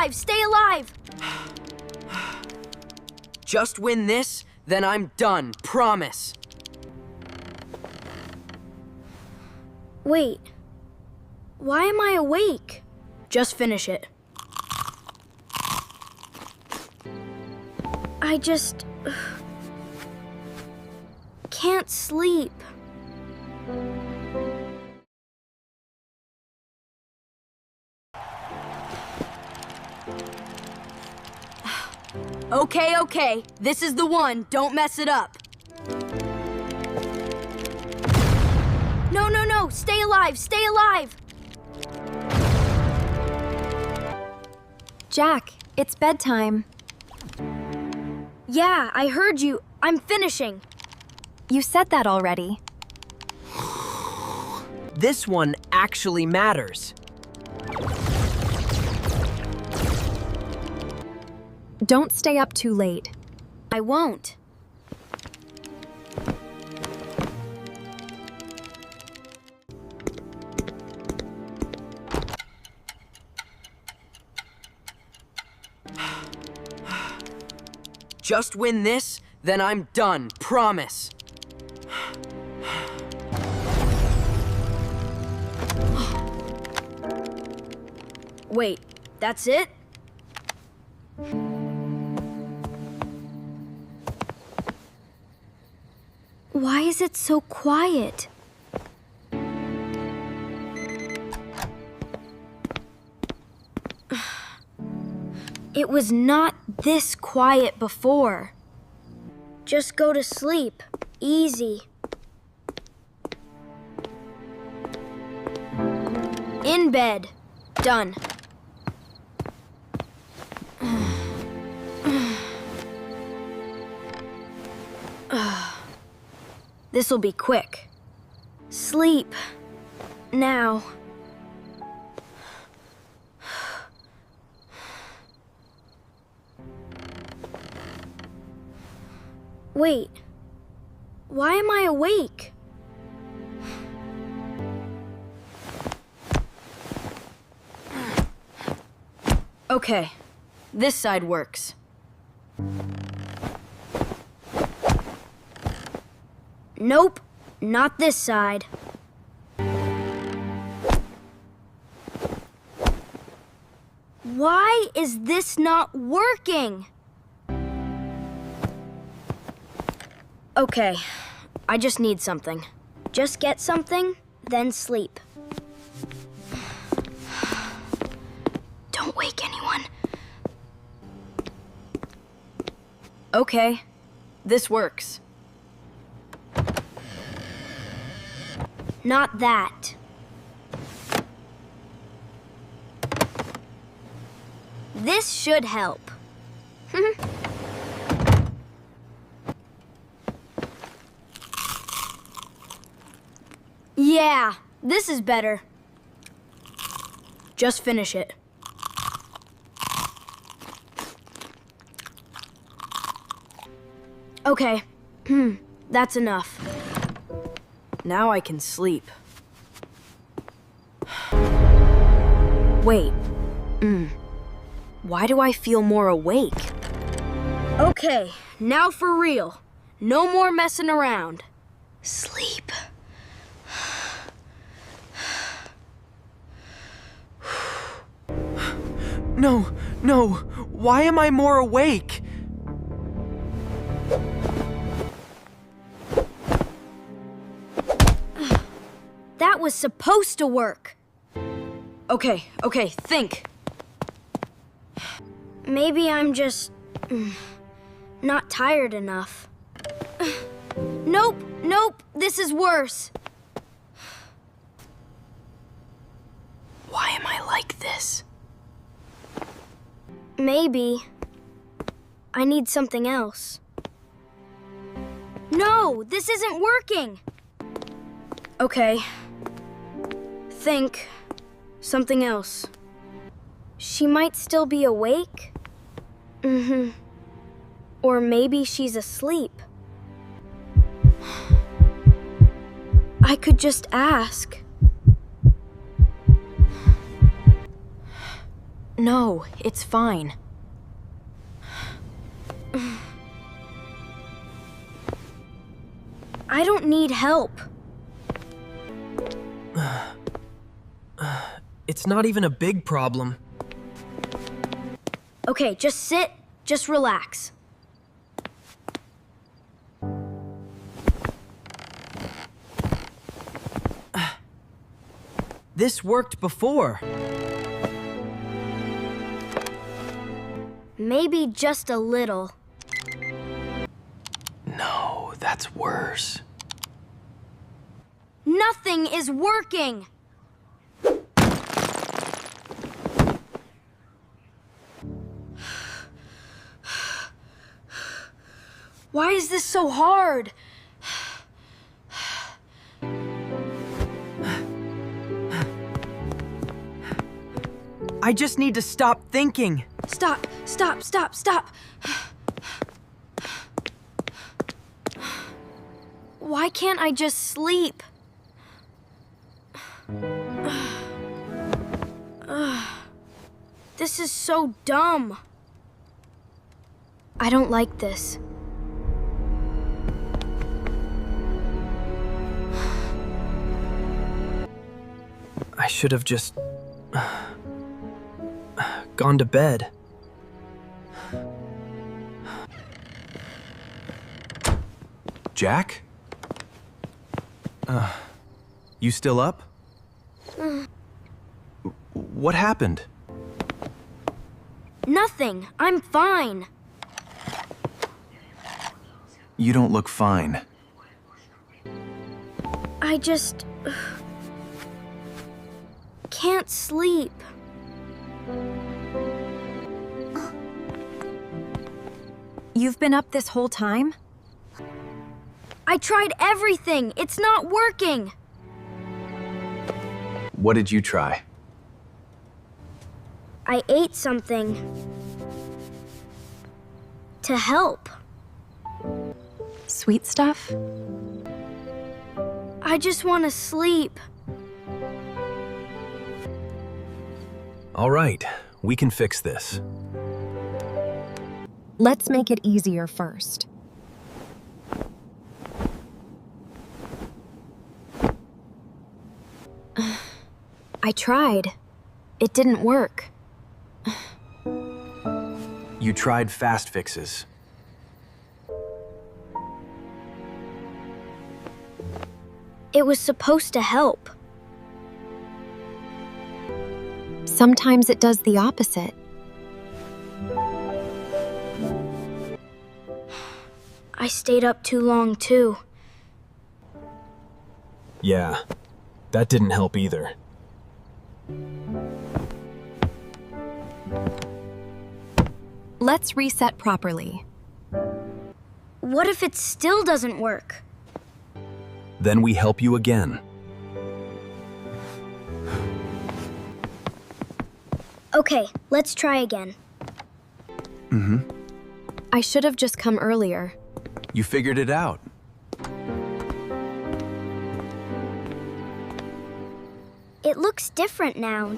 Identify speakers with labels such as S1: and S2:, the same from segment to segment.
S1: alive! Stay alive!
S2: Just win this, then I'm done. Promise.
S1: Wait. Why am I awake? Just finish it. I just... can't sleep. Okay. This is the one. Don't mess it up. No. Stay alive. Stay alive.
S3: Jack, it's bedtime.
S1: Yeah, I heard you. I'm finishing.
S3: You said that already.
S2: This one actually matters.
S3: Don't stay up too late.
S1: I won't.
S2: Just win this, then I'm done. Promise.
S1: Wait, that's it? Why is it so quiet? It was not this quiet before. Just go to sleep. Easy. In bed. Done. This'll be quick. Sleep. Now. Wait. Why am I awake? Okay. This side works. Nope, not this side. Why is this not working? Okay, I just need something. Just get something, then sleep. Don't wake anyone. Okay, this works. Not that. This should help. Yeah, this is better. Just finish it. Okay, that's enough. Now I can sleep. Wait. Why do I feel more awake? Okay, now for real. No more messing around. Sleep.
S2: No. Why am I more awake?
S1: That was supposed to work. Okay, think. Maybe I'm just not tired enough. Nope, this is worse.
S2: Why am I like this?
S1: Maybe I need something else. No, this isn't working. Okay. Think something else. She might still be awake? Or maybe she's asleep. I could just ask. No, it's fine. I don't need help.
S2: It's not even a big problem.
S1: Okay, just sit, just relax.
S2: This worked before.
S1: Maybe just a little.
S2: No, that's worse.
S1: Nothing is working! Why is this so hard?
S2: I just need to stop thinking.
S1: Stop, stop, stop, stop. Why can't I just sleep? This is so dumb. I don't like this.
S2: I should have just gone to bed.
S4: Jack? You still up? What happened?
S1: Nothing. I'm fine.
S4: You don't look fine.
S1: I just can't sleep.
S3: You've been up this whole time?
S1: I tried everything. It's not working.
S4: What did you try?
S1: I ate something to help.
S3: Sweet stuff?
S1: I just want to sleep.
S4: All right, we can fix this.
S3: Let's make it easier first. I tried. It didn't work.
S4: You tried fast fixes.
S1: It was supposed to help.
S3: Sometimes it does the opposite.
S1: I stayed up too long, too.
S4: Yeah, that didn't help either.
S3: Let's reset properly.
S1: What if it still doesn't work?
S4: Then we help you again.
S1: Okay, let's try again.
S3: I should have just come earlier.
S4: You figured it out.
S1: It looks different now.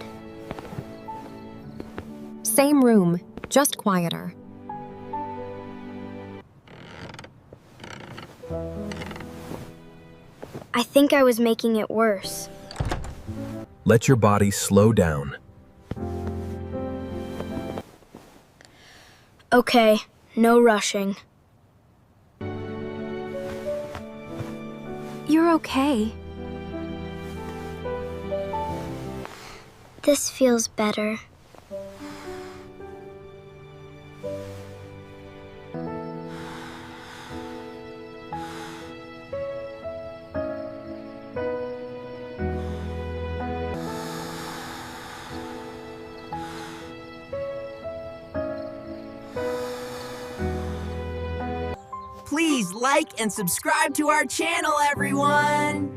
S3: Same room, just quieter.
S1: I think I was making it worse.
S4: Let your body slow down.
S1: Okay, no rushing.
S3: You're okay.
S1: This feels better.
S5: Please like and subscribe to our channel, everyone!